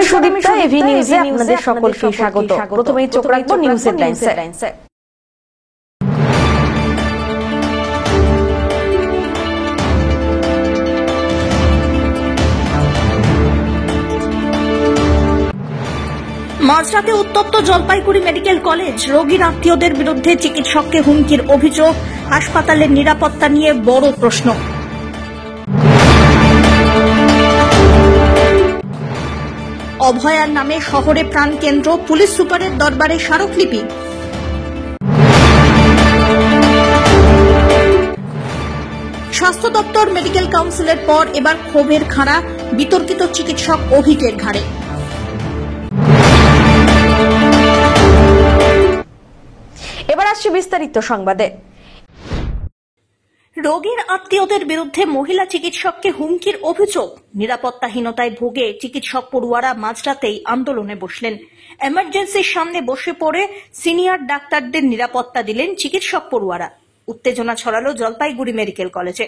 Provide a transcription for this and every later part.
আমি সুদীপ্তা, এভি নিউজে আপনাদের সকলকে স্বাগত। প্রথমেই চোখ রাখবো নিউজ হেডলাইনসে। মাঝরাতে উত্তপ্ত জলপাইগুড়ি মেডিকেল কলেজ, রোগীর আত্মীয়দের বিরুদ্ধে চিকিৎসককে হুমকির অভিযোগ, হাসপাতালের নিরাপত্তা নিয়ে বড় প্রশ্ন। অভয়ার নামে শহরে প্রাণকেন্দ্র, পুলিশ সুপারের দরবারে স্মারকলিপি। স্বাস্থ্য দপ্তর মেডিকেল কাউন্সিলের পর এবার ক্ষোভের খাড়া বিতর্কিত চিকিৎসক অভিকের ঘাড়ে। এবার আসছে বিস্তারিত সংবাদে। রোগীর আত্মীয়দের বিরুদ্ধে মহিলা চিকিৎসককে হুমকির অভিযোগ, নিরাপত্তাহীনতায় ভোগে চিকিৎসক পড়ুয়ারা মাঝরাতেই আন্দোলনে বসলেন। এমার্জেন্সির সামনে বসে পড়ে সিনিয়র ডাক্তারদের নিরাপত্তা দিলেন চিকিৎসক পড়ুয়ারা। উত্তেজনা ছড়ালো জলপাইগুড়ি মেডিকেল কলেজে।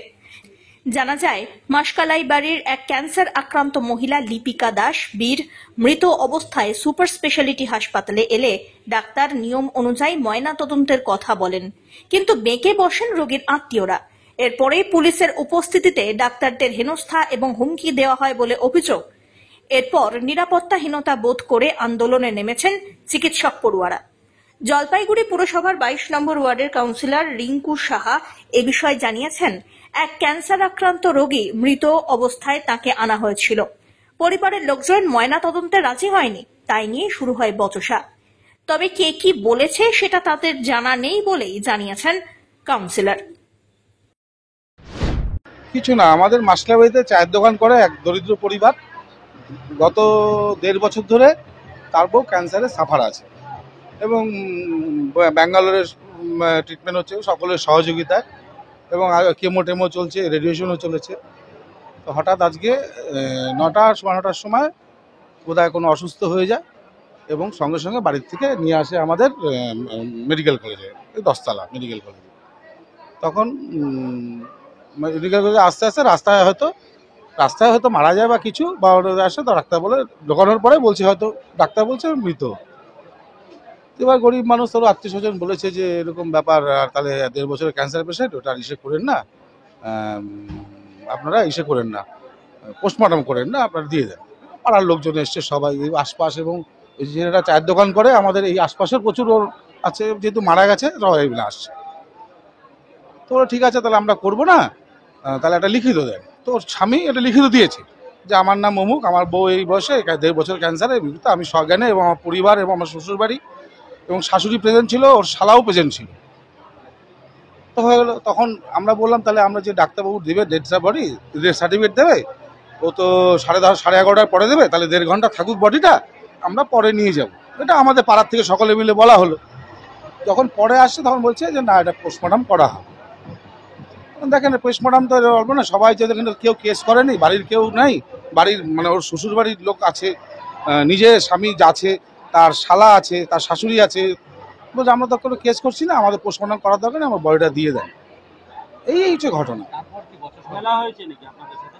জানা যায়, মাসকালাই বাড়ির এক ক্যান্সার আক্রান্ত মহিলা লিপিকা দাস বীর মৃত অবস্থায় সুপার স্পেশালিটি হাসপাতালে এলে ডাক্তার নিয়ম অনুযায়ী ময়না তদন্তের কথা বলেন, কিন্তু বেঁকে বসেন রোগীর আত্মীয়রা। এরপরেই পুলিশের উপস্থিতিতে ডাক্তারদের হেনস্থা এবং হুমকি দেওয়া হয় বলে অভিযোগ। এরপর নিরাপত্তাহীনতা বোধ করে আন্দোলনে নেমেছেন চিকিৎসক পড়ুয়ারা। জলপাইগুড়ি পুরসভার 22 নম্বর ওয়ার্ডের কাউন্সিলর রিঙ্কু সাহা এ বিষয়ে জানিয়েছেন, এক ক্যান্সার আক্রান্ত রোগী মৃত অবস্থায় তাকে আনা হয়েছিল। পরিবারের লোকজন ময়না তদন্তে রাজি হয়নি, তাই নিয়ে শুরু হয় বচসা। তবে কে কি বলেছে সেটা তাদের জানা নেই বলেই জানিয়েছেন কাউন্সিলর। কিছু না, আমাদের মাসলাবাড়িতে চায়ের দোকান করে এক দরিদ্র পরিবার, গত 1.5 বছর ধরে তার বউ ক্যান্সারে সাফার আছে এবং ব্যাঙ্গালোরের ট্রিটমেন্ট হচ্ছে সকলের সহযোগিতায়, এবং কেমো টেমো চলছে, রেডিয়েশনও চলেছে। তো হঠাৎ আজকে 9টার সময় বোধহয় কোনো অসুস্থ হয়ে যায় এবং সঙ্গে সঙ্গে বাড়ির থেকে নিয়ে আসে আমাদের মেডিকেল কলেজে, 10 তলা মেডিকেল কলেজে। তখন মেডিকেল কলেজে আস্তে আস্তে রাস্তায় হয়তো মারা যায় বা কিছু, বা আসে তো ডাক্তার বলে ঢোকানোর পরে বলছে, হয়তো ডাক্তার বলছে মৃত। এবার গরিব মানুষ, তারও আত্মীয় স্বজন বলেছে যে এরকম ব্যাপার, আর তাহলে 1.5 বছরের ক্যান্সার পেশেন্ট, ওটা ইসে করেন না, আপনারা ইসে করেন না, পোস্টমর্টম করেন না, আপনারা দিয়ে দেন। পাড়ার লোকজন এসছে সবাই, আশপাশ, এবং যেটা চায়ের দোকান করে আমাদের এই আশপাশের প্রচুর ওর আছে, যেহেতু মারা গেছে সবাই এগুলো আসছে। তো ঠিক আছে, তাহলে আমরা করবো না, তাহলে একটা লিখিত দেন। তো ওর স্বামী এটা লিখিত দিয়েছে যে আমার নাম অমুক, আমার বউ এই বয়সে 1.5 বছর ক্যান্সারে, আমি সজ্ঞানে এবং আমার পরিবার এবং আমার শ্বশুর বাড়ি এবং শাশুড়ি প্রেজেন্ট ছিল, ওর শালাও প্রেজেন্ট ছিল। তো হয়ে গেলো। তখন আমরা বললাম, তাহলে আমরা যে ডাক্তারবাবু দেবে ডেথ সার্টিফিকেট দেবে, ও তো 10:30 11:30 পরে দেবে, তাহলে 1.5 ঘন্টা থাকুক বডিটা, আমরা পরে নিয়ে যাব। এটা আমাদের পাড়ার থেকে সকলে মিলে বলা হলো। যখন পরে আসছে তখন বলছে যে না, এটা পোস্টমর্টম করা হবে। দেখেন, পোস্টমর্টম তো বলবো না, সবাই যে দেখেন কেউ কেস করেনি, বাড়ির কেউ নাই, বাড়ির মানে ওর শ্বশুর বাড়ির লোক আছে, নিজের স্বামী আছে, তার শালা আছে, তার শাশুড়ি আছে, বলছে আমরা তো কোনো কেস করছি না, আমাদের পোস্টমর্টম করার দরকার নেই, আমার বডিটা দিয়ে দেন। এই হচ্ছে ঘটনা।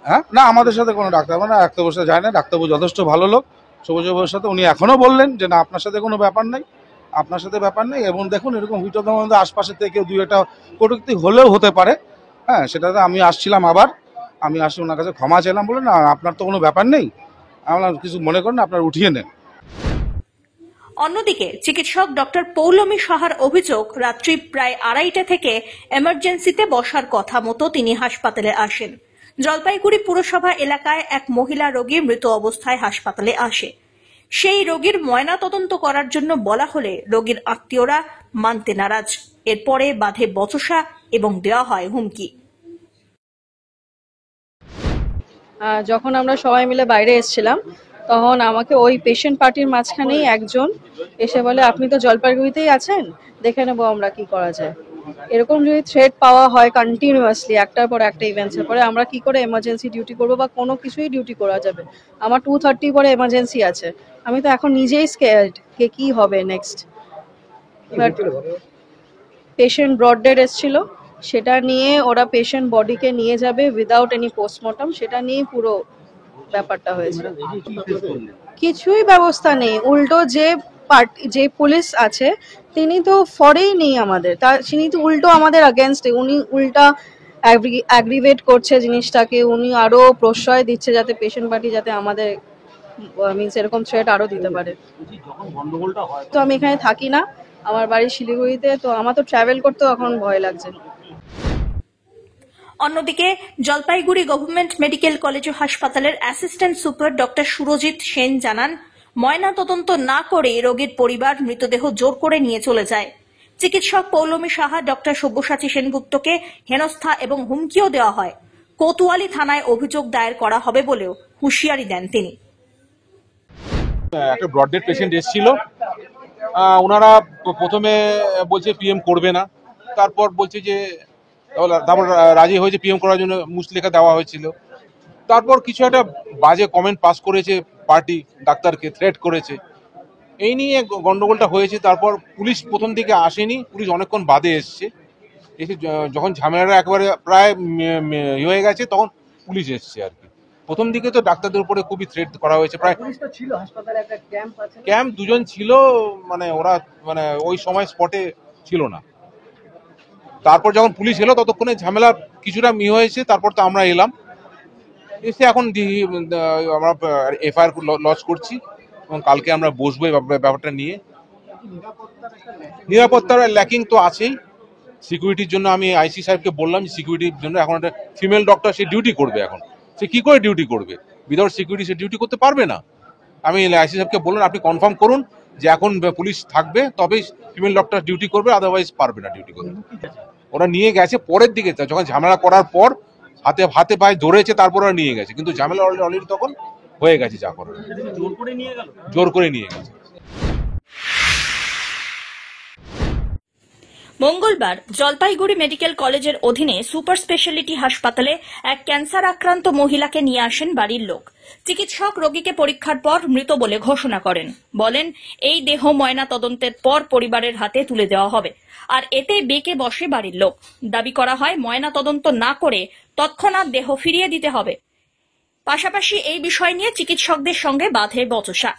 হ্যাঁ, না আমাদের সাথে কোনো ডাক্তারবাবুর সাথে যায় না। ডাক্তারবাবু যথেষ্ট ভালো লোক, সবুজবাবুর সাথে উনি এখনও বললেন যে না, আপনার সাথে কোনো ব্যাপার নেই, আপনার সাথে ব্যাপার নেই। এবং দেখুন, এরকম হুইটদের মধ্যে আশপাশের থেকে কেউ 2-1টা কটূক্তি হলেও হতে পারে। হ্যাঁ, সেটাতে আমি আসছিলাম, আবার আমি আসি ওনার কাছে ক্ষমা চাইলাম, বলে না আপনার তো কোনো ব্যাপার নেই, আপনার কিছু মনে করেন, আপনার উঠিয়ে নেন। অন্যদিকে চিকিৎসক ডক্টর পৌলমী সাহার অভিযোগ, রাত্রি প্রায় 2:30 থেকে এমার্জেন্সিতে বসার কথা মতো তিনি হাসপাতালে আসেন। জলপাইগুড়ি পুরসভা এলাকায় এক মহিলা রোগী মৃত অবস্থায় হাসপাতালে আসে। সেই রোগীর ময়না তদন্ত করার জন্য বলা হলে রোগীর আত্মীয়রা মানতে নারাজ। এরপরে বাধে বচসা এবং দেওয়া হয় হুমকি। যখন আমরা সবাই মিলে বাইরে এসেছিলাম, তখন আমাকে ওই পেশেন্ট পার্টির মাঝখানেই একজন এসে বলে, আপনি তো জলপাইগুড়িতেই আছেন, দেখে নেবো আমরা কি করা যায়। এরকম যদি থ্রেট পাওয়া হয় কন্টিনিউয়াসলি, একটার পর একটা ইভেন্টসের পরে, আমরা কি করে এমার্জেন্সি ডিউটি করবো বা কোনো কিছুই ডিউটি করা যাবে। আমার 2:30 পরে এমার্জেন্সি আছে, আমি তো এখন নিজেই স্কেয়ার্ড কে কি হবে next. But patient brought dead এসেছিল, সেটা নিয়ে ওরা পেশেন্ট বডিকে নিয়ে যাবে উইদাউট এনি পোস্টমর্টম, সেটা নিয়ে পুরো ব্যাপারটা হয়েছে। কিছুই ব্যবস্থা নেই। উল্টো যে পুলিশ আছে তিনি তো ফরেই নেই আমাদের, তিনি তো উল্টো আমাদের আগেনস্টে, উনি উল্টা অ্যাগ্রিভেট করছে জিনিসটাকে, উনি আরো প্রশ্রয় দিচ্ছে যাতে পেশেন্ট পার্টি যাতে আমাদের মিনস এরকম থ্রেট আরো দিতে পারে। তো আমি এখানে থাকি না, আমার বাড়ি শিলিগুড়িতে, তো আমার তো ট্রাভেল করতেও এখন ভয় লাগছে। অন্যদিকে জলপাইগুড়ি গভর্নমেন্ট মেডিকেল কলেজ ও হাসপাতালের assistant super doctor Surajit Sen জানান, ময়না তদন্ত না করে রোগীর পরিবার মৃতদেহ জোর করে নিয়ে চলে যায়। চিকিৎসক পৌলমী সাহা, ডক্টর সব্যসাচী সেনগুপ্তকে হেনস্থা এবং হুমকিও দেওয়া হয়। কোতোয়ালি থানায় অভিযোগ দায়ের করা হবে বলেও হুঁশিয়ারি দেন তিনি। একটা ব্রড ডেড পেশেন্ট এসেছিল, ওনারা প্রথমে বলছে পিএম করবে না, তারপর বলছে যে তারপর রাজি হয়েছে পিএম করার জন্য মুচলেখা দেওয়া হয়েছিল। তারপর কিছু একটা বাজে কমেন্ট পাস করেছে পার্টি, ডাক্তারকে থ্রেট করেছে, এই নিয়ে গন্ডগোলটা হয়েছে। তারপর পুলিশ প্রথম দিকে আসেনি, পুলিশ অনেকক্ষণ বাদে এসছে, এসে যখন ঝামেলাটা একেবারে প্রায় হয়ে গেছে তখন পুলিশ এসছে আর কি। প্রথম দিকে তো ডাক্তারদের উপরে খুবই থ্রেট করা হয়েছে, প্রায় ক্যাম্প দুজন ছিল, মানে ওরা মানে ওই সময় স্পটে ছিল না। তারপর যখন পুলিশ এলো ততক্ষণে ঝামেলা কিছুটা হয়েছে, তারপর তো আমরা এলাম, এসে এখন আমরা এফআইআর লঞ্চ করছি এবং কালকে আমরা বসবো এই ব্যাপারটা নিয়ে। নিরাপত্তার ল্যাকিং তো আছেই, সিকিউরিটির জন্য আমি আইসি সাহেবকে বললাম সিকিউরিটির জন্য এখন একটা ফিমেল ডক্টর সে ডিউটি করবে। এখন সে কি করে ডিউটি করবে? উইদাউট সিকিউরিটি সে ডিউটি করতে পারবে না। আমি আইসি সাহেবকে বললাম আপনি কনফার্ম করুন যে এখন পুলিশ থাকবে তবেই ফিমেল ডক্টর ডিউটি করবে, আদারওয়াইজ পারবে না ডিউটি করতে। ওরা নিয়ে গেছে পরের দিকে, যখন ঝামেলা করার পর হাতে পায়ে ধরেছে তারপর ওরা নিয়ে গেছে, কিন্তু ঝামেলা অলরেডি তখন হয়ে গেছে, যা করার জোর করে নিয়ে গেছে। মঙ্গলবার জলপাইগুড়ি মেডিকেল কলেজের অধীনে সুপার স্পেশালিটি হাসপাতালে এক ক্যান্সার আক্রান্ত মহিলাকে নিয়ে আসেন বাড়ির লোক। চিকিৎসক রোগীকে পরীক্ষার পর মৃত বলে ঘোষণা করেন। বলেন, এই দেহ ময়না তদন্তের পর পরিবারের হাতে তুলে দেওয়া হবে। আর এতে বেঁকে বসে বাড়ির লোক। দাবি করা হয় ময়না তদন্ত না করে তৎক্ষণাৎ দেহ ফিরিয়ে দিতে হবে। পাশাপাশি এই বিষয় নিয়ে চিকিৎসকদের সঙ্গে বাধে বচসা।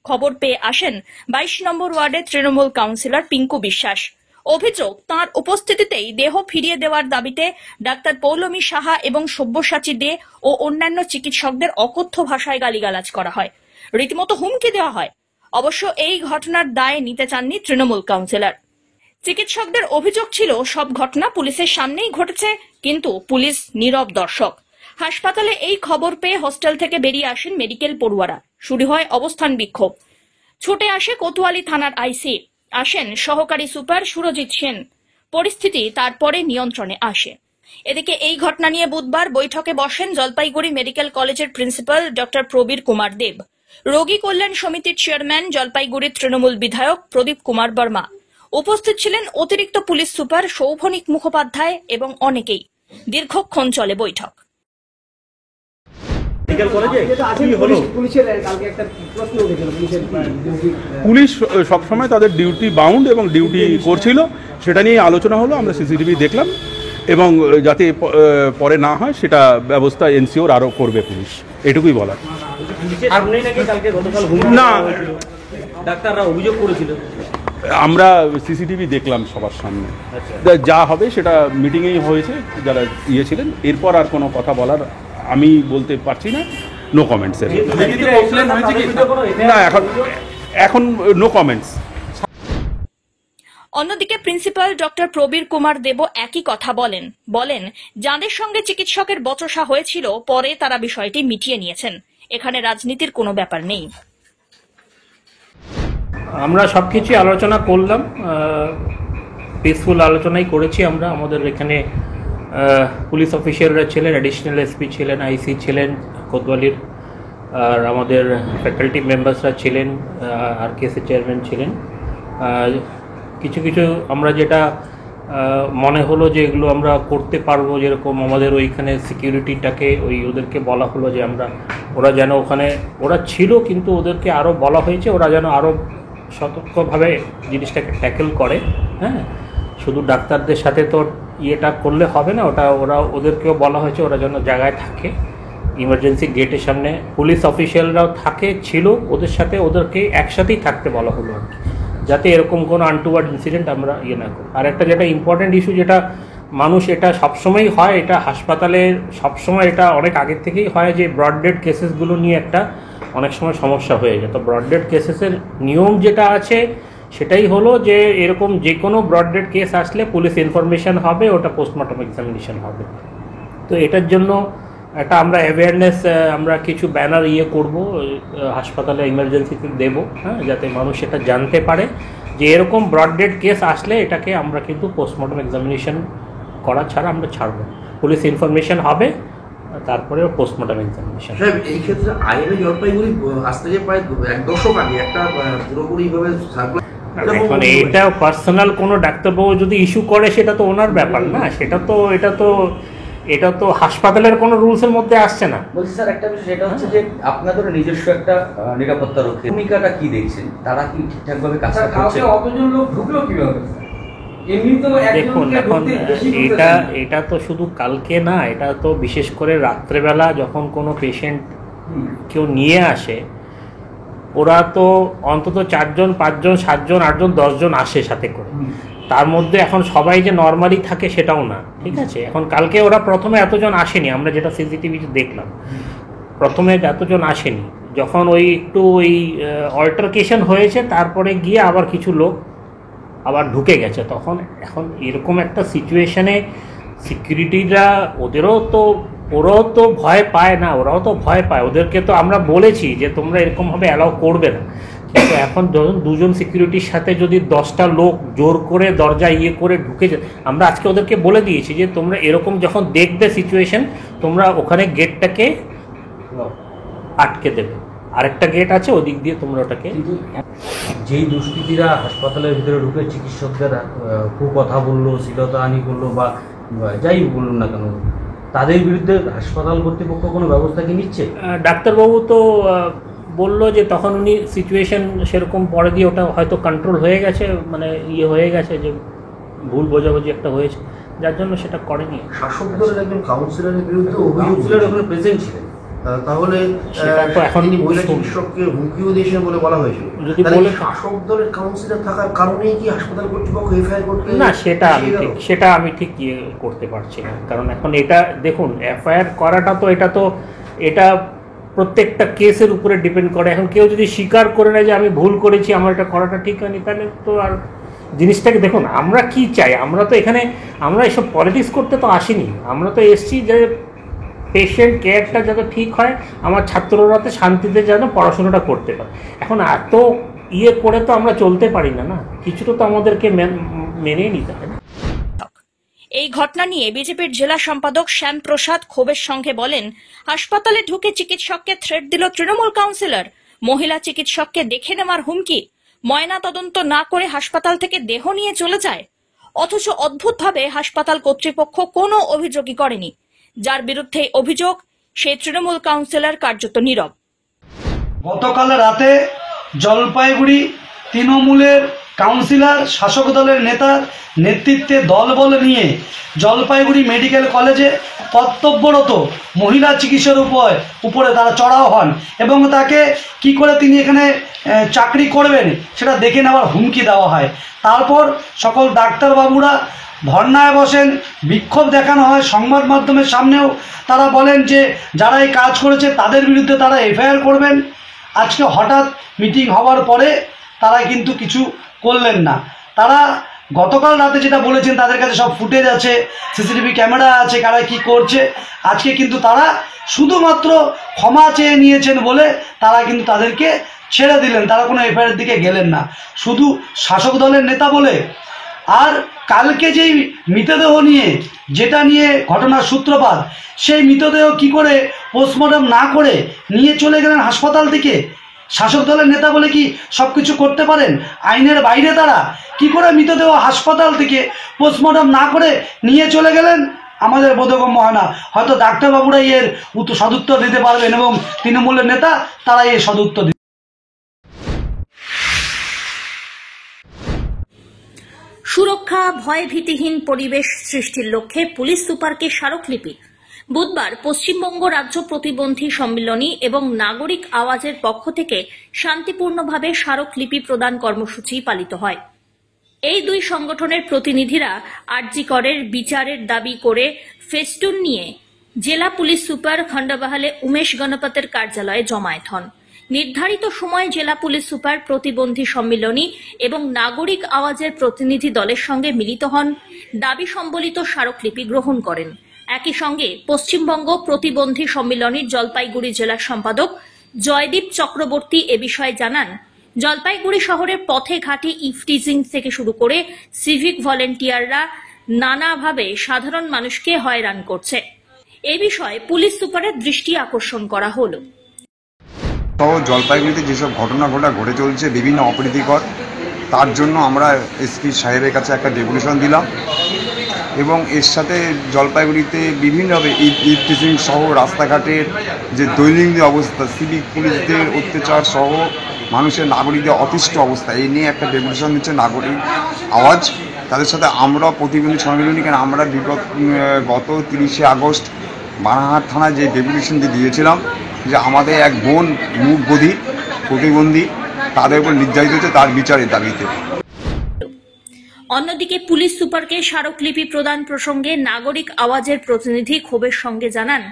খবর পেয়ে আসেন 22 নম্বর ওয়ার্ডের তৃণমূল কাউন্সিলর পিঙ্কু বিশ্বাস। অভিযোগ, তাঁর উপস্থিতিতেই দেহ ফিরিয়ে দেওয়ার দাবিতে ডাক্তার পৌলমী সাহা এবং সব্যসাচী দে ও অন্যান্য চিকিৎসকদের অকথ্য ভাষায় গালিগালাজ করা হয়, রীতিমতো হুমকি দেওয়া হয়। অবশ্য এই ঘটনার দায় নিতে চাননি তৃণমূল কাউন্সিলর। চিকিৎসকদের অভিযোগ ছিল সব ঘটনা পুলিশের সামনেই ঘটেছে, কিন্তু পুলিশ নীরব দর্শক। হাসপাতালে এই খবর পেয়ে হস্টেল থেকে বেরিয়ে আসেন মেডিকেল পড়ুয়ারা। শুরু হয় অবস্থান বিক্ষোভ। ছুটে আসে কোতোয়ালি থানার আইসি, আসেন সহকারী সুপার সুরজিৎ সেন। পরিস্থিতি তারপরে নিয়ন্ত্রণে আসে। এদিকে এই ঘটনা নিয়ে বুধবার বৈঠকে বসেন জলপাইগুড়ি মেডিকেল কলেজের প্রিন্সিপাল ডক্টর প্রবীর কুমার দেব, রোগী কল্যাণ সমিতির চেয়ারম্যান জলপাইগুড়ির তৃণমূল বিধায়ক প্রদীপ কুমার বর্মা। উপস্থিত ছিলেন অতিরিক্ত পুলিশ সুপার সৌভনিক মুখোপাধ্যায় এবং অনেকেই। দীর্ঘক্ষণ চলে বৈঠক। পুলিশ সবসময় তাদের ডিউটি বাউন্ড এবং ডিউটি করছিল, সেটা নিয়ে আলোচনা হলো। আমরা সিসিটিভি দেখলাম এবং যাতে পরে না হয় সেটা ব্যবস্থা এনসিওর আরও করবে পুলিশ, এটুকুই বলার। না, ডাক্তাররা অভিযোগ করেছিল, আমরা সিসিটিভি দেখলাম সবার সামনে, যা হবে সেটা মিটিংয়েই হয়েছে, যারা ছিলেন। এরপর আর কোনো কথা বলার আমি বলতে পারছি না, নো কমেন্টস। না, এখন নো কমেন্টস। অন্যদিকে প্রিন্সিপাল ডক্টর প্রবীর কুমার দেব একই কথা বলেন, যাদের সঙ্গে চিকিৎসকের বচসা হয়েছিল পরে তারা বিষয়টি মিটিয়ে নিয়েছেন। এখানে রাজনীতির কোনো ব্যাপার নেই। আমরা সবকিছু আলোচনা করলাম, পিসফুল আলোচনাই করেছি আমরা। আমাদের এখানে পুলিশ অফিসাররা ছিলেন, অ্যাডিশনাল এসপি ছিলেন, আইসি ছিলেন কোতোয়ালির, আর আমাদের ফ্যাকাল্টি মেম্বার্সরা ছিলেন, আরকেএসি চেয়ারম্যান ছিলেন। কিছু আমরা যেটা মনে হলো যে এগুলো আমরা করতে পারবো, যেরকম আমাদের ওইখানে সিকিউরিটিটাকে ওদেরকে বলা হলো যে ওরা যেন ওখানে ওরা ছিল, কিন্তু ওদেরকে আরও বলা হয়েছে ওরা যেন আরও সতর্কভাবে জিনিসটাকে ট্যাকেল করে। হ্যাঁ, শুধু ডাক্তারদের সাথে তো ইয়েটা করলে হবে না, ওদেরকেও বলা হয়েছে ওরা যেন জায়গায় থাকে। ইমার্জেন্সি গেটের সামনে পুলিশ অফিসিয়ালরাও ছিল, ওদেরকে একসাথেই থাকতে বলা হলো আর কি, যাতে এরকম কোনো আনটুওয়ার্ড ইনসিডেন্ট আমরা না করি। আর একটা যেটা ইম্পর্টেন্ট ইস্যু, যেটা মানুষ এটা সবসময় হয়, এটা হাসপাতালে সবসময় এটা অনেক আগের থেকেই হয়, যে ব্রড ডেড কেসেসগুলো নিয়ে একটা অনেক সময় সমস্যা হয়ে যায়। তো ব্রড ডেড কেসেসের নিয়ম যেটা আছে সেটাই হলো যে এরকম যে কোনো ব্রড ডেড কেস আসলে পুলিশ ইনফরমেশন হবে, ওটা পোস্টমর্টম এক্সামিনেশন হবে। তো এটার জন্য একটা আমরা অ্যাওয়ারনেস, আমরা কিছু ব্যানার করব হাসপাতালে ইমার্জেন্সিতে দেব, হ্যাঁ, যাতে মানুষ এটা জানতে পারে যে এরকম ব্রড ডেড কেস আসলে এটাকে আমরা কিন্তু পোস্টমর্টম এক্সামিনেশন করা ছাড়া আমরা ছাড়ব, পুলিশ ইনফরমেশন হবে, তারপরে পোস্টমর্টম এক্সামিনেশন। এই ক্ষেত্রে আইএনএ জলপাইগুড়ি আজ থেকে প্রায় 1 দশক আগে একটা পুরোপুরিভাবে এখন এটা পার্সোনাল কোনো ডাক্তারবাবু যদি ইস্যু করে সেটা তো ওনার ব্যাপার না, এটা তো হাসপাতালের কোনো রুলসের মধ্যে আসছে না। বলছি স্যার, একটা বিষয় সেটা হচ্ছে যে আপনাদের নিজস্ব একটা নিরাপত্তা রক্ষী ভূমিকাটা কি দেখছেন, তারা কি ঠিকঠাকভাবে কাজটা করছে? অতজন লোক ঢুকলো কিভাবে? দেখুন, এখন এটা তো শুধু কালকে না, এটা তো বিশেষ করে রাত্রেবেলা যখন কোনো পেশেন্ট কেউ নিয়ে আসে, ওরা তো অন্তত 4 জন 5 জন 7 জন 8 জন 10 জন আসে সাথে করে। তার মধ্যে এখন সবাই যে নর্মালি থাকে সেটাও না, ঠিক আছে। এখন কালকে ওরা প্রথমে এতজন আসেনি, আমরা যেটা সিসিটিভিতে দেখলাম, প্রথমে এতজন আসেনি। যখন একটু অল্টারকেশন হয়েছে, তারপরে গিয়ে আবার কিছু লোক আবার ঢুকে গেছে। তখন এখন এরকম একটা সিচুয়েশনে সিকিউরিটিরা ওরাও তো ভয় পায় না, ওদেরকে তো আমরা বলেছি যে তোমরা এরকমভাবে অ্যালাউ করবে না, কিন্তু এখন ধরুন 2 জন সিকিউরিটির সাথে যদি 10টা লোক জোর করে দরজা করে ঢুকে যায়, আমরা আজকে ওদেরকে বলে দিয়েছি যে তোমরা এরকম যখন দেখবে সিচুয়েশন, তোমরা ওখানে গেটটাকে আটকে দেবে, আরেকটা গেট আছে ওদিক দিয়ে তোমরা ওটাকে। যেই দুষ্কৃতীরা হাসপাতালের ভিতরে ঢুকে চিকিৎসকদের কথা বললো, শ্লীলতাহানি করলো বা যাই বলুন না কেন, তাদের বিরুদ্ধে হাসপাতাল কর্তৃপক্ষ কোনো ব্যবস্থা কি নিচ্ছে? ডাক্তারবাবু তো বললো যে তখন উনি সিচুয়েশন সেরকম পরে দিয়ে ওটা হয়তো কন্ট্রোল হয়ে গেছে, মানে হয়ে গেছে, যে ভুল বোঝাবুঝি একটা হয়েছে, যার জন্য সেটা করেনি। শাসক দলের একজন কাউন্সিলরের বিরুদ্ধে কাউন্সিলর ওখানে প্রেজেন্ট ছিলেন, তাহলে এখন মহিলা চিকিৎসককে হুমকিও দিয়েছেন বলে বলা হয়েছিল। শাসক দলের কাউন্সিলর থাকার কারণেই কি হাসপাতাল কর্তৃপক্ষ এফআইআর করতে না, সেটা আমি ঠিক করতে পারছি না। কারণ এখন এটা দেখুন, এফআইআর করাটা তো এটা প্রত্যেকটা কেসের উপরে ডিপেন্ড করে। এখন কেউ যদি স্বীকার করে নেয় যে আমি ভুল করেছি, আমার এটা করাটা ঠিক হয়নি, তাহলে তো আর জিনিসটাকে দেখুন, আমরা কি চাই, আমরা তো এখানে আমরা এসব পলিটিক্স করতে তো আসিনি, আমরা তো এসছি যে পেশেন্ট কেয়ারটা যাতে ঠিক হয়, আমার ছাত্ররা তো শান্তিতে যেন পড়াশোনাটা করতে পারে। এখন এত করে তো আমরা চলতে পারি না, কিছুটা তো আমাদেরকে মেনে নিতে হয়। এই ঘটনা নিয়ে বিজেপির জেলা সম্পাদক শ্যাম প্রসাদ ক্ষোভের সঙ্গে বলেন, হাসপাতালে ঢুকে চিকিৎসককে থ্রেট দিল তৃণমূল কাউন্সিলর, মহিলা চিকিৎসককে দেখে নেওয়ার হুমকি, ময়না তদন্ত না করে হাসপাতাল থেকে দেহ নিয়ে চলে যায়, অথচ অদ্ভুতভাবে হাসপাতাল কর্তৃপক্ষ কোনো অভিযোগই করেনি। যার বিরুদ্ধে অভিযোগ, সেই তৃণমূল কাউন্সিলর কার্যত নীরব। গতকাল রাতে জলপাইগুড়ি তৃণমূলের কাউন্সিলর শাসক দলের নেতার নেতৃত্বে দলবল নিয়ে জলপাইগুড়ি মেডিকেল কলেজে কর্তব্যরত মহিলা চিকিৎসার উপরে তারা চড়াও হন এবং তাকে কি করে তিনি এখানে চাকরি করবেন সেটা দেখে নেওয়ার হুমকি দেওয়া হয়। তারপর সকল ডাক্তারবাবুরা ধর্নায় বসেন, বিক্ষোভ দেখানো হয়, সংবাদ মাধ্যমের সামনেও তারা বলেন যে যারা এই কাজ করেছে তাদের বিরুদ্ধে তারা এফআইআর করবেন। আজকে হঠাৎ মিটিং হওয়ার পরে তারা কিন্তু কিছু করলেন না। তারা গতকাল রাতে যেটা বলেছেন, তাদের কাছে সব ফুটেজ আছে, সিসিটিভি ক্যামেরা আছে, কারা কি করছে। আজকে কিন্তু তারা শুধুমাত্র ক্ষমা চেয়ে নিয়েছেন বলে তারা কিন্তু তাদেরকে ছেড়ে দিলেন, তারা কোনো এফআইআর দিকে গেলেন না, শুধু শাসক দলের নেতা বলে। আর কালকে যেই মৃতদেহ নিয়ে যেটা নিয়ে ঘটনার সূত্রপাত, সেই মৃতদেহ কি করে পোস্টমর্টম না করে নিয়ে চলে গেলেন হাসপাতাল থেকে? শাসক দলের নেতা বলে কি সব কিছু করতে পারেন? আইনের বাইরে তারা কি করে মৃতদেহ হাসপাতাল থেকে পোস্টমর্টম না করে নিয়ে চলে গেলেন? আমাদের বোধগম্য হয় না। হয়তো ডাক্তারবাবুরাই এর সদুত্তর দিতে পারবেন এবং তৃণমূলের নেতা তারাই এর সদুত্তর দিতে। সুরক্ষা ভয়ভীতিহীন পরিবেশ সৃষ্টির লক্ষ্যে পুলিশ সুপারকে স্মারকলিপি। বুধবার পশ্চিমবঙ্গ রাজ্য প্রতিবন্ধী সম্মিলনী এবং নাগরিক আওয়াজের পক্ষ থেকে শান্তিপূর্ণভাবে স্মারকলিপি প্রদান কর্মসূচি পালিত হয়। এই দুই সংগঠনের প্রতিনিধিরা আরজি করের বিচারের দাবি করে ফেস্টুন নিয়ে জেলা পুলিশ সুপার খন্ডবাহালে উমেশ গণপতের কার্যালয়ে জমায়েত হন। নির্ধারিত সময়ে জেলা পুলিশ সুপার প্রতিবন্ধী সম্মিলনী এবং নাগরিক আওয়াজের প্রতিনিধি দলের সঙ্গে মিলিত হন, দাবি সম্বলিত স্মারকলিপি গ্রহণ করেন। একই সঙ্গে পশ্চিমবঙ্গ প্রতিবন্ধী সম্মিলনীর জলপাইগুড়ি জেলা সম্পাদক জয়দীপ চক্রবর্তী এ বিষয়ে জানান, জলপাইগুড়ি শহরের পথে ঘাটে ইফটিজিং থেকে শুরু করে সিভিক ভলেন্টিয়াররা নানাভাবে সাধারণ মানুষকে হয়রান করছে। এ বিষয়ে পুলিশ সুপারের দৃষ্টি আকর্ষণ করা হলো। জলপাইগুড়িতে যেসব ঘটনা ঘটে চলছে বিভিন্ন অপ্রীতিকর, তার জন্য আমরা এসপি সাহেবের কাছে একটা ডেপুটেশন দিলাম এবং এর সাথে জলপাইগুড়িতে বিভিন্নভাবে ইফটিজিং সহ রাস্তাঘাটের যে দৈনন্দিন অবস্থা, সিভিক পুলিশদের অত্যাচার সহ মানুষের নাগরিকদের অতিষ্ঠ অবস্থা, এই নিয়ে একটা ডেপুটেশন দিচ্ছে নাগরিক আওয়াজ। তাদের সাথে আমরা প্রতিবন্ধী সম্মিলনী, কেন আমরা গত 30শে আগস্ট বানাহাট থানায় যে ডেপুটেশনটি দিয়েছিলাম যে আমাদের এক বোন মুখ বধির প্রতিবন্ধী, তাদের উপর নির্যাতিত হচ্ছে, তার বিচারের দাবিতে। অন্যদিকে পুলিশ সুপারকে স্মারকলিপি প্রদান প্রসঙ্গে নাগরিক আওয়াজের প্রতিনিধি ক্ষোভের সঙ্গে জানান,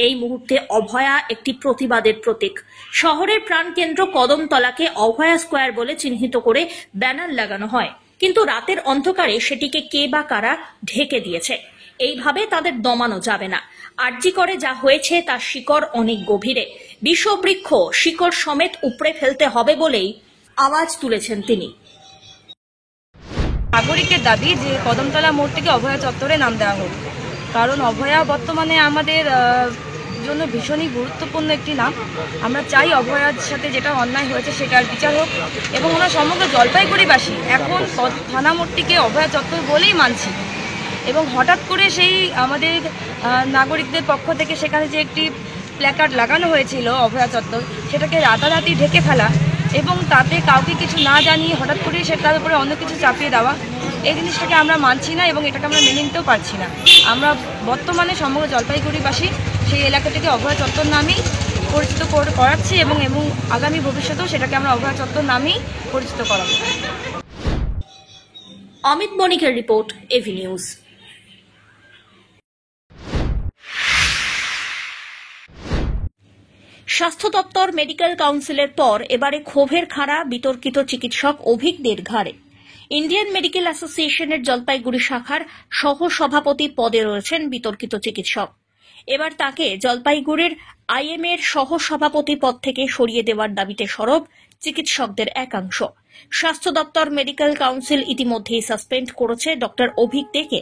এই মুহূর্তে অভয়া একটি প্রতিবাদের প্রতীক। শহরের প্রাণকেন্দ্র কদমতলাকে অভয়া স্কোয়ার বলে চিহ্নিত করে ব্যানার লাগানো হয়, কিন্তু রাতের অন্ধকারে সেটিকে কে বা কারা ঢেকে দিয়েছে। এইভাবে তাদের দমানো যাবে না। আরজি করে যা হয়েছে তার শিকড় অনেক গভীরে, বিষবৃক্ষ শিকড় সমেত উপড়ে ফেলতে হবে বলেই আওয়াজ তুলেছেন তিনি। নাগরিকের দাবি যে কদমতলা মোড় থেকে অভয়া চত্বরে নাম দেওয়া হোক, কারণ অভয়া বর্তমানে আমাদের জন্য ভীষণই গুরুত্বপূর্ণ একটি নাম। আমরা চাই অভয়ার সাথে যেটা অন্যায় হয়েছে সেটার বিচার হোক এবং আমরা সমগ্র জলপাইগুড়িবাসী এখন থানা মোড়টিকে অভয়া চত্বর বলেই মানছি। এবং হঠাৎ করে সেই আমাদের নাগরিকদের পক্ষ থেকে সেখানে যে একটি প্ল্যাকার্ড লাগানো হয়েছিল অভয়া চত্বর, সেটাকে রাতারাতি ঢেকে ফেলা এবং তাতে কাউকে কিছু না জানিয়ে হঠাৎ করে সেটার উপরে অন্য কিছু চাপিয়ে দেওয়া, এই জিনিসটাকে আমরা মানছি না এবং এটাকে আমরা মেনে নিতেও পারছি না। আমরা বর্তমানে সমগ্র জলপাইগুড়িবাসী সেই এলাকাটিকে অভয়া চত্বর নামেই পরিচিত করাচ্ছি এবং আগামী ভবিষ্যতেও সেটাকে আমরা অভয়া চত্বর নামেই পরিচিত করাবো। অমিত বণিকের রিপোর্ট, এভি নিউজ। স্বাস্থ্য দপ্তর মেডিকেল কাউন্সিলের পর এবারে ক্ষোভের খাড়া বিতর্কিত চিকিৎসক অভিজ্ঞদের ঘাড়ে। ইন্ডিয়ান মেডিকেল অ্যাসোসিয়েশনের জলপাইগুড়ি শাখার সহ সভাপতি পদে রয়েছেন বিতর্কিত চিকিৎসক। এবার তাকে জলপাইগুড়ির আইএমএর সহ সভাপতি পদ থেকে সরিয়ে দেওয়ার দাবিতে সরব চিকিৎসকদের একাংশ। স্বাস্থ্য দপ্তর মেডিকেল কাউন্সিল ইতিমধ্যেই সাসপেন্ড করেছে ডক্টর অভিক দেকে।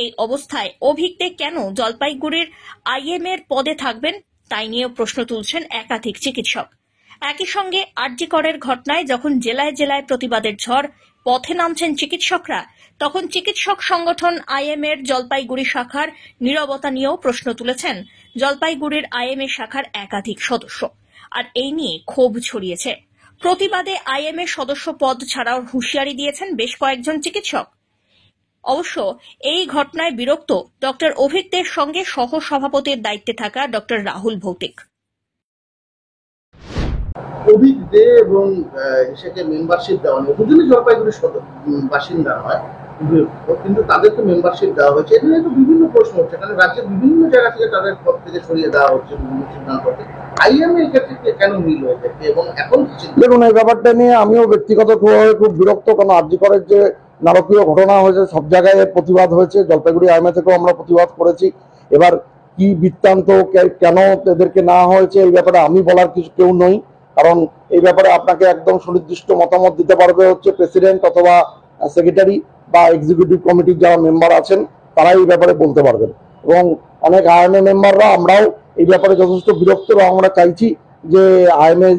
এই অবস্থায় অভিক দে কেন জলপাইগুড়ির আইএমএর পদে থাকবেন তাই নিয়েও প্রশ্ন তুলছেন একাধিক চিকিৎসক। একই সঙ্গে আরজি করের ঘটনায় যখন জেলায় জেলায় প্রতিবাদের ঝড়, পথে নামছেন চিকিৎসকরা, তখন চিকিৎসক সংগঠন আইএমএর জলপাইগুড়ি শাখার নীরবতা নিয়েও প্রশ্ন তুলেছেন জলপাইগুড়ির আইএমএ শাখার একাধিক সদস্য। আর এই নিয়ে ক্ষোভ ছড়িয়েছে। প্রতিবাদে আইএমএ সদস্য পদ ছাড়াও হুঁশিয়ারি দিয়েছেন বেশ কয়েকজন চিকিৎসক। অবশ্য এই ঘটনায় বিরক্ত ডক্টর অভিক দের সঙ্গে সহ সভাপতির দায়িত্বে থাকা ডক্টর রাহুল ভৌতিক। অভিক দে এবং সেকে মেম্বারশিপ দেওয়া নেই, দুজনই জলপাইগুড়ির বাসিন্দা নয়, কিন্তু তাদেরকে মেম্বারশিপ দেওয়া হয়েছে। এখানে তো বিভিন্ন প্রশ্ন হচ্ছে, কারণ রাজ্যের বিভিন্ন জায়গা থেকে তাদের পদ থেকে সরিয়ে দেওয়া হচ্ছে বিভিন্ন সিদ্ধান্ত। আইএমএ এর ক্ষেত্রে কেন মিল হয়ে যাচ্ছে এবং এখন দেখুন, এই ব্যাপারটা নিয়ে আমিও ব্যক্তিগতভাবে খুব বিরক্ত, কারণ আরজি করের যে নারকীয় ঘটনা হয়েছে সব জায়গায় প্রতিবাদ হয়েছে, জলপাইগুড়ি আইএমএ থেকেও আমরা প্রতিবাদ করেছি। এবার কি বৃত্তান্ত, কেন এদেরকে না হয়েছে এই ব্যাপারে আমি বলার কিছু কেউ নই, কারণ এই ব্যাপারে আপনাকে একদম সুনির্দিষ্ট মতামত দিতে পারবে হচ্ছে প্রেসিডেন্ট অথবা সেক্রেটারি বা এক্সিকিউটিভ কমিটির যারা মেম্বার আছেন, তারাই এই ব্যাপারে বলতে পারবেন। এবং অনেক আইএমএ মেম্বাররা আমরাও এই ব্যাপারে যথেষ্ট বিরক্ত এবং আমরা চাইছি যে আইএমএ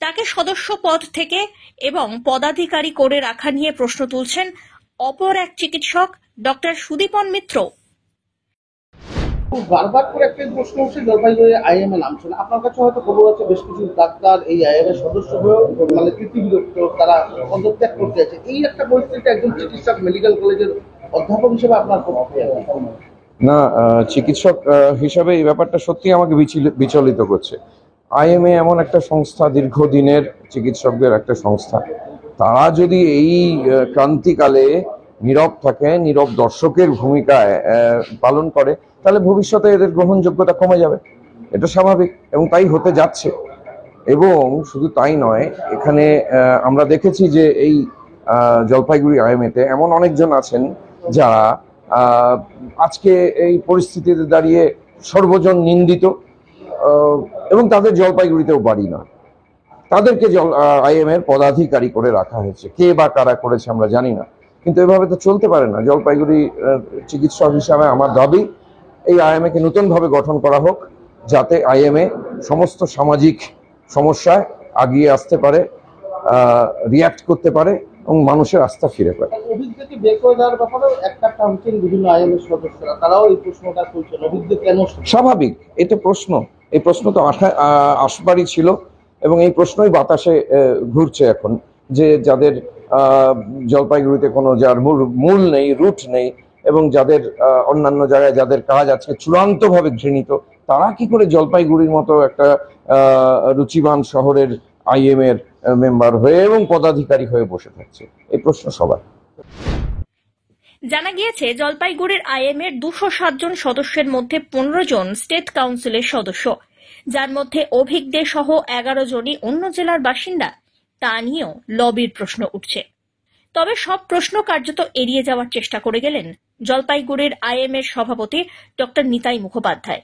তাকে সদস্য পদ থেকে এবং পদাধিকারী করে রাখা নিয়ে প্রশ্ন তুলছেন অপর এক চিকিৎসক ডক্টর সুদীপন মিত্র। বারবার করে একটা প্রশ্ন হচ্ছে জলপাইগুড়ি আইএমএ নামছে না। আপনার কাছে হয়তো খবর আছে বেশ কিছু ডাক্তার এই আইএমএ সদস্য হয়েও মানে কৃতিবিরক্ত, তারা পদত্যাগ করতে আছে। এই একটা পরিস্থিতি একজন চিকিৎসক মেডিকেল কলেজের অধ্যাপক হিসেবে আপনার না, চিকিৎসক হিসাবে এই ব্যাপারটা সত্যি আমাকে বিচলিত করছে। আইএমএ এমন একটা সংস্থা, দীর্ঘদিনের চিকিৎসকদের একটা সংস্থা, তারা যদি এই ক্রান্তিকালে নীরব থাকে, নীরব দর্শকের ভূমিকায় পালন করে, তাহলে ভবিষ্যতে এদের গ্রহণযোগ্যতা কমে যাবে। এটা স্বাভাবিক এবং তাই হতে যাচ্ছে। এবং শুধু তাই নয়, এখানে আমরা দেখেছি যে এই জলপাইগুড়ি আইএমএতে এমন অনেকজন আছেন যারা আজকে এই পরিস্থিতিতে দাঁড়িয়ে সর্বজন নিন্দিত, এবং তাদের জলপাইগুড়িতেও বাড়ি না। তাদেরকে আইএমএর পদাধিকারী করে রাখা হয়েছে। কে বা কারা করেছে আমরা জানি না, কিন্তু এভাবে তো চলতে পারে না। জলপাইগুড়ি চিকিৎসক হিসাবে আমার দাবি, এই আইএমএ কে নতুনভাবে গঠন করা হোক, যাতে আইএমএ সমস্ত সামাজিক সমস্যায় আগিয়ে আসতে পারে, রিয়াক্ট করতে পারে এবং মানুষের আস্থা ফিরে পায়। অভিজ্ঞকে বের করে দেওয়ার ব্যাপারেও একটা টানছেন বিভিন্ন আইএমএর সদস্যরা, তারাও এই প্রশ্নটা তুলছেন, অভিজ্ঞ কেন? স্বাভাবিক, এটা প্রশ্ন, এই প্রশ্ন তো আসবারই ছিল এবং এই প্রশ্নই বাতাসে ঘুরছে এখন, যে যাদের জলপাইগুড়িতে কোনো যার মূল নেই, রুট নেই, এবং যাদের অন্যান্য জায়গায় যাদের কাজ আজকে চূড়ান্তভাবে ঘৃণিত, তারা কি করে জলপাইগুড়ির মতো একটা রুচিবান শহরের আইএম এর মেম্বার হয়ে এবং পদাধিকারী হয়ে বসে থাকছে? এই প্রশ্ন সবার। জানা গিয়েছে, জলপাইগুড়ির আইএম এর 207 জন সদস্যের মধ্যে 15 জন স্টেট কাউন্সিলের সদস্য, যার মধ্যে অভিজ্ঞদের সহ 11 জনই অন্য জেলার বাসিন্দা। তা নিয়েও লবির প্রশ্ন উঠছে। তবে সব প্রশ্ন কার্যত এড়িয়ে যাওয়ার চেষ্টা করে গেলেন জলপাইগুড়ির আইএম এর সভাপতি ডক্টর নিতাই মুখোপাধ্যায়।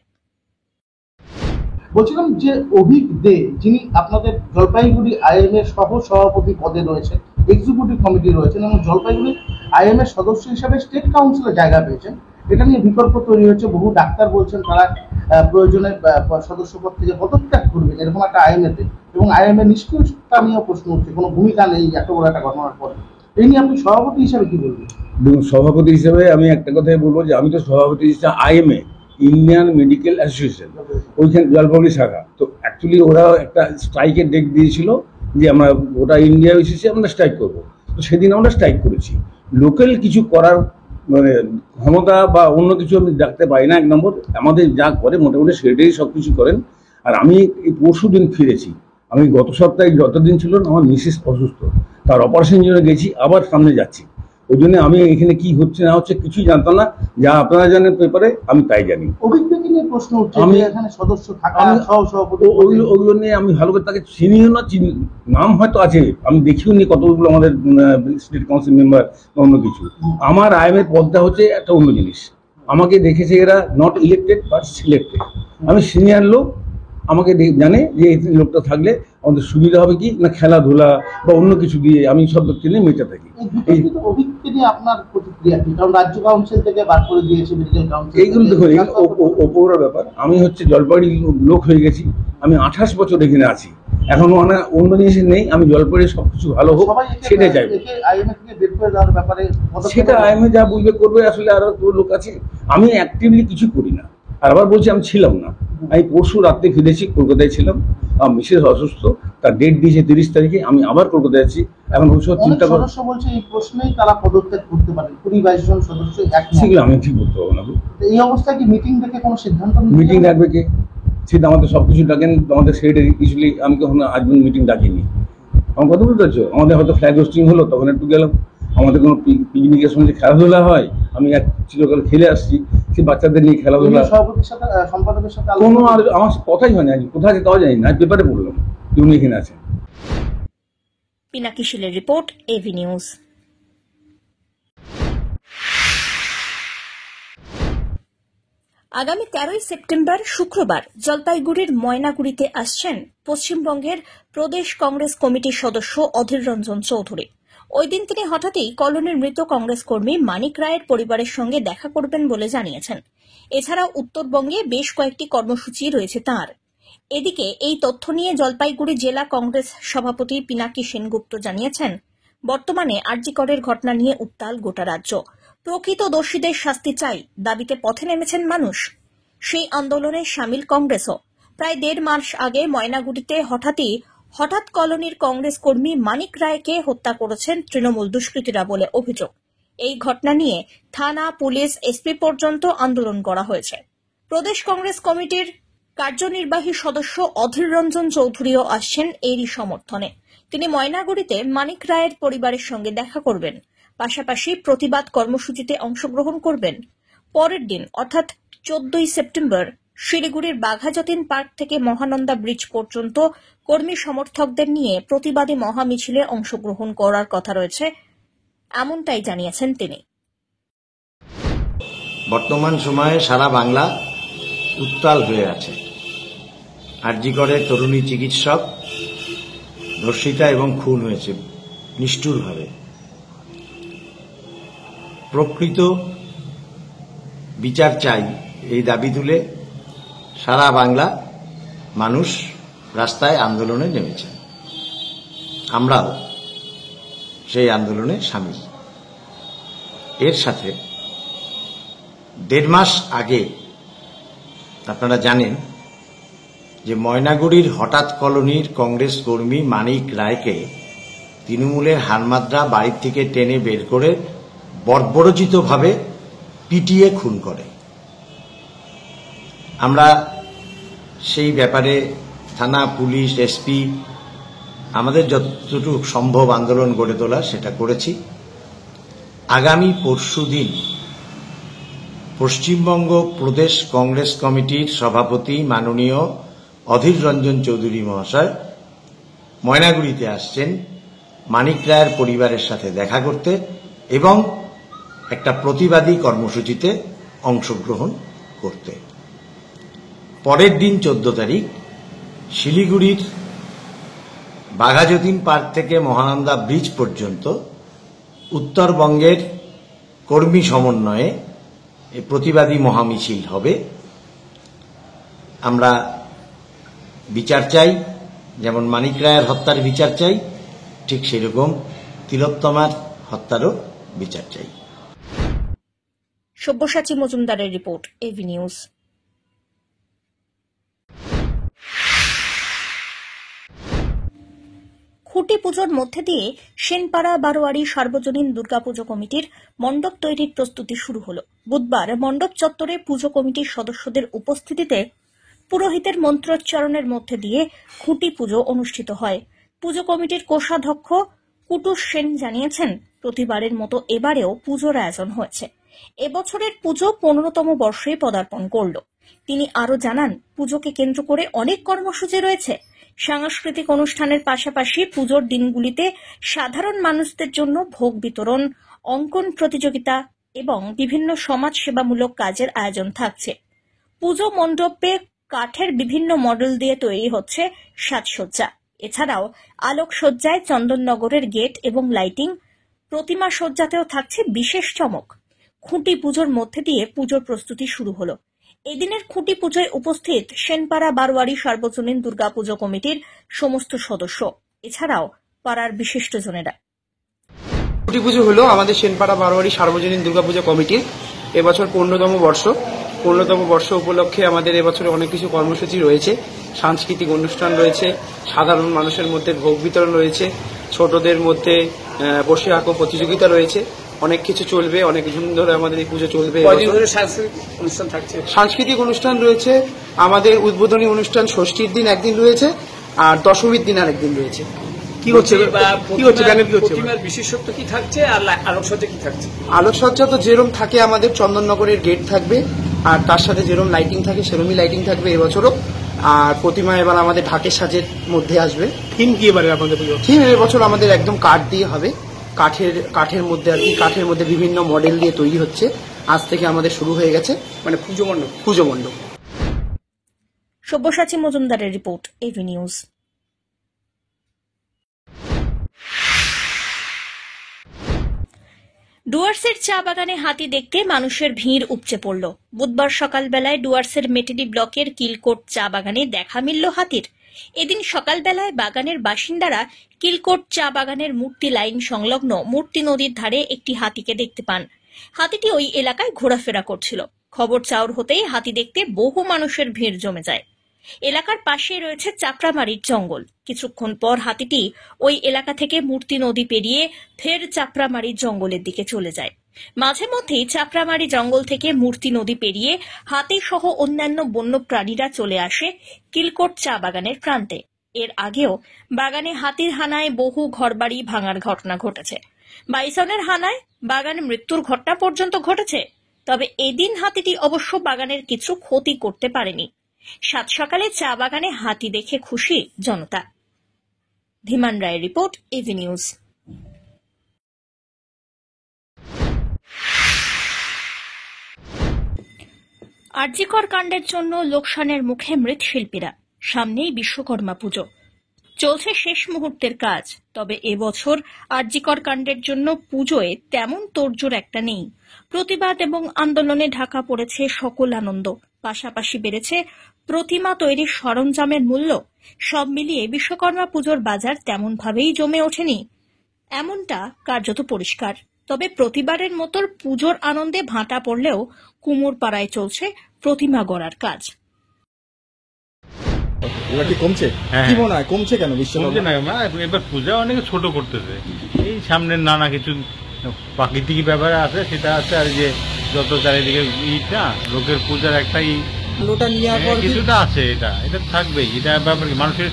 বলছিলাম যে অভিক দে, যিনি আপনাদের জলপাইগুড়ি আইএম এর সহ সভাপতি পদে রয়েছেন, এক্সিকিউটিভ কমিটি রয়েছেন এবং জলপাইগুড়ি আইএম এর সদস্য হিসেবে স্টেট কাউন্সিলে জায়গা পেয়েছেন, এটা নিয়ে বিতর্ক তৈরি হয়েছে। বহু ডাক্তার বলছেন তারা প্রয়োজনে সদস্য পদ থেকে পদত্যাগ করবেন এরকম একটা আইএম এতে, এবং আইএম এর নিষ্ক্রিয়তা নিয়েও প্রশ্ন উঠছে, কোনো ভূমিকা নেই এত বড় একটা ঘটনার পরে। এই নিয়ে আপনি সভাপতি হিসাবে কি বলবেন? সভাপতি হিসেবে আমি একটা কথাই বলবো যে আমি তো সভাপতি হিসেবে আইএমএ, ইন্ডিয়ান মেডিকেল অ্যাসোসিয়েশন, ওইখানে জলপাইগুড়ি শাখা, তো অ্যাকচুয়ালি ওরা একটা স্ট্রাইকের ডেট দিয়েছিল যে আমরা ওটা ইন্ডিয়া এসেছি, আমরা স্ট্রাইক করবো। তো সেদিন আমরা স্ট্রাইক করেছি। লোকাল কিছু করার মানে ক্ষমতা বা অন্য কিছু আমি ডাকতে পারি না। এক নম্বর, আমাদের যা করে মোটামুটি সেটাই সব কিছু করেন। আর আমি এই পরশু দিন ফিরেছি। আমি গত সপ্তাহে যতদিন ছিল আমার মিসেস অসুস্থ, তার অপারেশন জন্য গেছি, আবার সামনে যাচ্ছি। ওই জন্য আমি এখানে কি হচ্ছে না হচ্ছে কিছুই জানতাম না। যা আপনারা জানেন পেপারে, আমি তাই জানি। আমি ওগুলো নিয়ে আমি ভালো করে তাকে চিনিও না, নাম হয়তো আছে, আমি দেখিও নি কতগুলো আমাদের স্টেট কাউন্সিল মেম্বার অন্য কিছু। আমার আইএমএর পদটা হচ্ছে একটা অন্য জিনিস। আমাকে দেখেছে এরা নট ইলেক্টেড বাট সিলেক্টেড। আমি সিনিয়র লোক, আমাকে জানে যে এই লোকটা থাকলে আমাদের সুবিধা হবে কি না, খেলাধুলা বা অন্য কিছু দিয়ে আমি সব লোককে নিয়ে মেতে থাকি। আপনার প্রতিক্রিয়া কি? কারণ রাজ্য কাউন্সিল থেকে বার করে দিয়েছে মেডিকেল কাউন্সিল। এইগুলো দেখুন, ওপরের ব্যাপার। আমি হচ্ছে জলপাইগুড়ির লোক হয়ে গেছি, আমি 28 বছর এখানে আছি, এখন অন্য জিনিস নেই। আমি জলপাইগুড়ি সবকিছু ভালো হোক সেটাই চাইবো। সেটা আইএমএ যা বুঝবে করবে। আসলে আরো লোক আছে, আমি অ্যাক্টিভলি কিছু করি না। আর আবার বলছি আমি ছিলাম না, আমি পরশু রাত্রে ফিরেছি, কলকাতায় ছিলাম। আমার মিসেস অসুস্থ, তার ডেট দিয়েছে 30 তারিখে, আমি আবার কলকাতায় আছি। এখন ভবিষ্যৎ চিন্তা করছি সদস্য বলছে এই প্রশ্নেই তারা পদত্যাগ করতে পারে। 20-22 জন সদস্য সেগুলো আমি ঠিক করতে পারবো না। এই অবস্থায় কি মিটিং ডেকে কোনো সিদ্ধান্ত? মিটিং ডাকবে কে? সেটা আমাদের সবকিছু ডাকেন আমাদের সেক্রেটারি। ইউজুয়ালি আমি কখনো আজ মিটিং ডাকিনি। আমার কথা বুঝতে পারছো? আমাদের হয়তো ফ্ল্যাগ হোস্টিং হলো, তখন একটু গেলাম। আমাদের কোনো পিকনিকের সময় যে খেলাধুলা হয়, আমি এক চিরকাল খেলে আসছি, সে বাচ্চাদের নিয়ে খেলাধুলা। সভাপতির সাথে সম্পাদকের সাথে কোনো আর আমার কথাই হয় না। কোথায় আছে তাও জানি না, পেপারে পড়লাম উনি এখানে আছেন। পিনাকি শীলের রিপোর্ট, এভি নিউজ। আগামী 13 সেপ্টেম্বর শুক্রবার জলপাইগুড়ির ময়নাগুড়িতে আসছেন পশ্চিমবঙ্গের প্রদেশ কংগ্রেস কমিটির সদস্য অধীর রঞ্জন চৌধুরী। ওই দিন তিনি হঠাৎই কলোনির মৃত কংগ্রেস কর্মী মানিক রায়ের পরিবারের সঙ্গে দেখা করবেন বলে জানিয়েছেন। এছাড়াও উত্তরবঙ্গে বেশ কয়েকটি কর্মসূচি রয়েছে তাঁর। এদিকে এই তথ্য নিয়ে জলপাইগুড়ি জেলা কংগ্রেস সভাপতি পিনাকি সেনগুপ্ত জানিয়েছেন, বর্তমানে আরজি করের ঘটনা নিয়ে উত্তাল গোটা রাজ্য। প্রকৃত দোষীদের শাস্তি চাই দাবিতে পথে নেমেছেন মানুষ। সেই আন্দোলনে সামিল কংগ্রেসও। প্রায় 1.5 মাস আগে ময়নাগুড়িতে হঠাৎ কলোনির কংগ্রেস কর্মী মানিক রায়কে হত্যা করেছেন তৃণমূল দুষ্কৃতীরা বলে অভিযোগ। এই ঘটনা নিয়ে থানা, পুলিশ, এসপি পর্যন্ত আন্দোলন করা হয়েছে। প্রদেশ কংগ্রেস কমিটির কার্যনির্বাহী সদস্য অধীর রঞ্জন চৌধুরীও আসছেন এরই সমর্থনে। তিনি ময়নাগুড়িতে মানিক রায়ের পরিবারের সঙ্গে দেখা করবেন, পাশাপাশি প্রতিবাদ কর্মসূচিতে অংশগ্রহণ করবেন। পরের দিন অর্থাৎ 14ই সেপ্টেম্বর শিলিগুড়ির বাঘাযতীন পার্ক থেকে মহানন্দা ব্রিজ পর্যন্ত কর্মী সমর্থকদের নিয়ে প্রতিবাদী মহামিছিলে অংশগ্রহণ করার কথা রয়েছে, এমনটাই জানিয়েছেন তিনি। বর্তমান সময়ে সারা বাংলা উত্তাল হয়ে আছে। আরজিকরের তরুণী চিকিৎসক ধর্ষিতা এবং খুন হয়েছে নিষ্ঠুরভাবে। প্রকৃত বিচার চাই এই দাবি তুলে সারা বাংলা মানুষ রাস্তায় আন্দোলনে নেমেছে। আমরাও সেই আন্দোলনে সামিল। এর সাথে 1.5 মাস আগে আপনারা জানেন যে ময়নাগুড়ির হঠাৎ কলোনির কংগ্রেস কর্মী মানিক রায়কে তৃণমূলের হারমাদরা বাড়ির থেকে টেনে বের করে বর্বরোচিতভাবে পিটিয়ে খুন করে। আমরা সেই ব্যাপারে থানা, পুলিশ, এসপি আমাদের যতটুকু সম্ভব আন্দোলন গড়ে তোলা সেটা করেছি। আগামী পরশুদিন পশ্চিমবঙ্গ প্রদেশ কংগ্রেস কমিটির সভাপতি মাননীয় অধীর রঞ্জন চৌধুরী মহাশয় ময়নাগুড়িতে আসছেন মানিক রায়ের পরিবারের সাথে দেখা করতে এবং একটা প্রতিবাদী কর্মসূচিতে অংশগ্রহণ করতে। পরের দিন 14 তারিখ শিলিগুড়ির বাঘাযতীন পার্ক থেকে মহানন্দা ব্রিজ পর্যন্ত উত্তরবঙ্গের কর্মী সমন্বয়ে প্রতিবাদী মহামিছিল হবে। আমরা বিচার চাই, যেমন মানিক রায়ের হত্যার বিচার চাই, ঠিক সেরকম তিলোত্তমার হত্যারও বিচার চাই। সব্যসাচী মজুমদারের রিপোর্ট, এভি নিউজ। খুঁটি পুজোর মধ্যে দিয়ে সেনপাড়া বারোয়ারি সার্বজনীন দুর্গাপুজো কমিটির মণ্ডপ তৈরির প্রস্তুতি শুরু হলো। বুধবার মণ্ডপ চত্বরে পুজো কমিটির সদস্যদের উপস্থিতিতে পুরোহিতের মন্ত্রোচ্চারণের মধ্যে দিয়ে খুঁটি পুজো অনুষ্ঠিত হয়। পুজো কমিটির কোষাধ্যক্ষ কুটুস সেন জানিয়েছেন, প্রতিবারের মতো এবারেও পুজোর আয়োজন হয়েছে। এবছরের পুজো 15তম বর্ষে পদার্পণ করল। তিনি আরও জানান, পুজোকে কেন্দ্র করে অনেক কর্মসূচি রয়েছে। সাংস্কৃতিক অনুষ্ঠানের পাশাপাশি পুজোর দিনগুলিতে সাধারণ মানুষদের জন্য ভোগ বিতরণ, অঙ্কন প্রতিযোগিতা এবং বিভিন্ন সমাজসেবামূলক কাজের আয়োজন থাকছে। পুজো মণ্ডপে কাঠের বিভিন্ন মডেল দিয়ে তৈরি হচ্ছে সাজসজ্জা। এছাড়াও আলোকসজ্জায় চন্দননগরের গেট এবং লাইটিং, প্রতিমা সজ্জাতেও থাকছে বিশেষ চমক। খুঁটি পুজোর মধ্যে দিয়ে পুজোর প্রস্তুতি শুরু হলো। এদিনের খুঁটি পুজোয় উপস্থিত সেনপাড়া বারোয়ারি সার্বজনীন দুর্গাপুজো কমিটির সমস্ত সদস্য, এছাড়াও পাড়ার বিশিষ্টজনেরা। খুঁটি পুজো হলো আমাদের সেনপাড়া বারোয়ারি সার্বজনীন দুর্গাপুজো কমিটির এবছর 15তম বর্ষ। 15তম বর্ষ উপলক্ষে আমাদের এবছরে অনেক কিছু কর্মসূচি রয়েছে। সাংস্কৃতিক অনুষ্ঠান রয়েছে, সাধারণ মানুষের মধ্যে ভোগ বিতরণ রয়েছে, ছোটদের মধ্যে বসে আঁকো প্রতিযোগিতা রয়েছে, অনেক কিছু চলবে। অনেক দিন ধরে আমাদের এই পুজো চলবে। সাংস্কৃতিক অনুষ্ঠান রয়েছে, আমাদের উদ্বোধনী অনুষ্ঠান ষষ্ঠীর দিন একদিন রয়েছে, আর দশমীর দিন আর একদিন রয়েছে। কি হচ্ছে বিশেষত্ব কি থাকছে আর আলোকসজ্জা কি থাকছে? আলোকসজ্জা তো যেরকম থাকে আমাদের চন্দননগরের গেট থাকবে, আর তার সাথে যেরকম লাইটিং থাকে সেরকমই লাইটিং থাকবে এবছরও। আর প্রতিমা এবার আমাদের ঢাকের সাজের মধ্যে আসবে। থিম কি এবারে আপনাদের? থিম এবছর আমাদের একদম কাঠ দিয়ে হবে। কাঠের মধ্যে আর কি, কাঠের মধ্যে বিভিন্ন মডেল দিয়ে তৈরি হচ্ছে। আজ থেকে আমাদের শুরু হয়ে গেছে, মানে পুজো মণ্ডপ। সব্যসাচী মজুমদারের রিপোর্ট, এভি নিউজ। ডুয়ার্সের চা বাগানে হাতি দেখতে মানুষের ভিড় উপচে পড়ল। বুধবার সকালবেলায় ডুয়ার্সের মেটেলি ব্লকের কিলকোট চা বাগানে দেখা মিলল হাতির। এদিন সকালবেলায় বাগানের বাসিন্দারা কিলকোট চা বাগানের মূর্তি লাইন সংলগ্ন মূর্তি নদীর ধারে একটি হাতিকে দেখতে পান। হাতিটি ওই এলাকায় ঘোরাফেরা করছিল। খবর চাউর হতেই হাতি দেখতে বহু মানুষের ভিড় জমে যায়। এলাকার পাশেই রয়েছে চাপড়ামারির জঙ্গল। কিছুক্ষণ পর হাতিটি ওই এলাকা থেকে মূর্তি নদী পেরিয়ে ফের চাপড়ামারির জঙ্গলের দিকে চলে যায়। মাঝে মধ্যেই চাপড়ামারি জঙ্গল থেকে মূর্তি নদী পেরিয়ে হাতি সহ অন্যান্য বন্য প্রাণীরা চলে আসে কিলকোট চা বাগানের প্রান্তে। এর আগেও বাগানে হাতির হানায় বহু ঘরবাড়ি ভাঙার ঘটনা ঘটেছে। বাইসনের হানায় বাগানে মৃত্যুর ঘটনা পর্যন্ত ঘটেছে। তবে এদিন হাতিটি অবশ্য বাগানের কিছু ক্ষতি করতে পারেনি। সাত সকালে চা বাগানে হাতি দেখে খুশি জনতা। ধীমান রায়ের রিপোর্ট, এভি নিউজ। আরজিকর কাণ্ডের জন্য লোকসানের মুখে মৃৎশিল্পীরা। সামনেই বিশ্বকর্মা পুজো, চলছে শেষ মুহূর্তের কাজ। তবে এবছর আরজিকর কাণ্ডের জন্য পুজোয় তেমন তোড়জোড় একটা নেই। প্রতিবাদ এবং আন্দোলনে ঢাকা পড়েছে সকল আনন্দ। পাশাপাশি বেড়েছে প্রতিমা তৈরির সরঞ্জামের মূল্য। সব মিলিয়ে বিশ্বকর্মা পুজোর বাজার তেমনভাবেই জমে ওঠেনি, এমনটা কার্যত পরিষ্কার। তবে প্রতিবারের মতো পুজোর আনন্দে ভাঁটা পড়লেও কুমোরপাড়ায় চলছে প্রতিমা গড়ার কাজ। এবার কি কমছে? কি মনে হয় কমছে কেন? বিশ্বকর্মা এবার পূজা অনেকে ছোট করতেছে। এই সামনের নানা কিছু প্রাকৃতিক ব্যাপার আছে, সেটা আছে। আর যে যত চারিদিকে ইট না, লোকের পূজার একটাই কিছুটা আছে, এটা থাকবেই। এটা ব্যাপার কি, মানুষের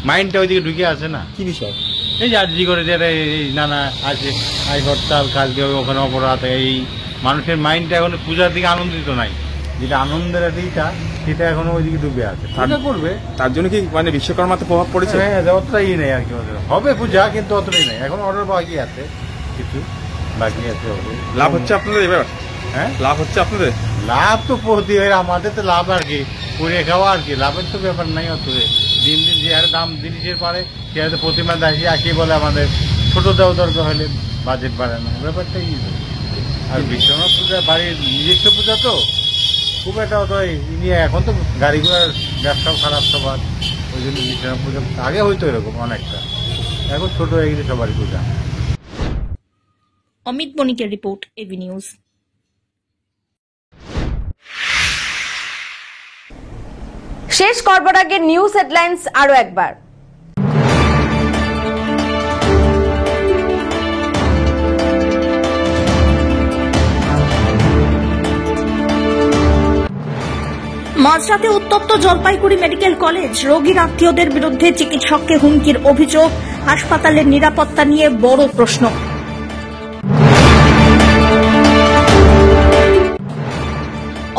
মাইন্ডটা ওইদিকে ঢুকে আছে না। কি বিষয়? এই যে আর্জি করে যারা এই নানা আছে, আজ হরতাল, কালকে ওখানে অপরাধ, এই মানুষের মাইন্ডটা এখন পূজার দিকে আনন্দিত নাই। যেটা আনন্দের দিকটা, সেটা এখনো ওইদিকে ডুবে আছে। পূজা করবে, তার জন্য কি মানে বিশ্বকর্মাতে প্রভাব পড়েছে? হ্যাঁ, অতটাই নেই আর কি। হবে পূজা, কিন্তু অতটাই নেই। এখন অর্ডার বাকি আছে, কিছু বাকি আছে। লাভ হচ্ছে আপনাদের এবার? হ্যাঁ, লাভ হচ্ছে আপনাদের? লাভ তো প্রতি, আমাদের তো লাভ আর কি, করে খাওয়া আর কি। লাভের তো ব্যাপার নাই অত। দিন দিন যে হারে দাম জিনিসের পারে, সে হারে প্রতিমা দাঁড়িয়ে আসি বলে আমাদের ছোট দেওয়া দরকার হলে বাজেট বাড়ে না, ব্যাপারটা কি। আর বিশ্বকর্মা পূজা বাড়ির নিজস্ব পূজা তো খুব একটা অত নিয়ে, এখন তো গাড়ি ঘোড়ার ব্যবসাও খারাপ সবার, ওই জন্য বিশ্বকর্মা পূজা আগে হয়তো এরকম অনেকটা, এখন ছোট হয়ে গেছে সবারই পূজা। অমিত বণিকের রিপোর্ট, এভি নিউজ। শেষ করবার আগে নিউজ হেডলাইন্স আরো একবার। মাঝরাতে উত্তপ্ত জলপাইগুড়ি মেডিকেল কলেজ। রোগীর আত্মীয়দের বিরুদ্ধে চিকিৎসককে হুমকির অভিযোগ। হাসপাতালের নিরাপত্তা নিয়ে বড় প্রশ্ন।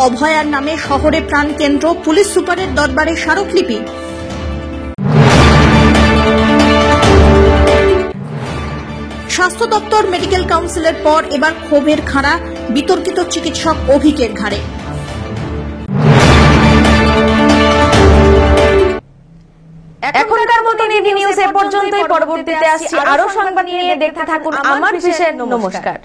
অভয়ার নামে শহরে প্রাণকেন্দ্র, পুলিশ সুপারের দরবারে স্মারকলিপি। স্বাস্থ্য দপ্তর মেডিকেল কাউন্সিলের পর এবার ক্ষোভের খাড়া বিতর্কিত চিকিৎসক অভিকের ঘাড়ে। এখনকার মতো এভি নিউজ এ পর্যন্তই। পরবর্তীতে আসছি আরো সংবাদ নিয়ে। দেখতে থাকুন আমার বিশেষ। নমস্কার।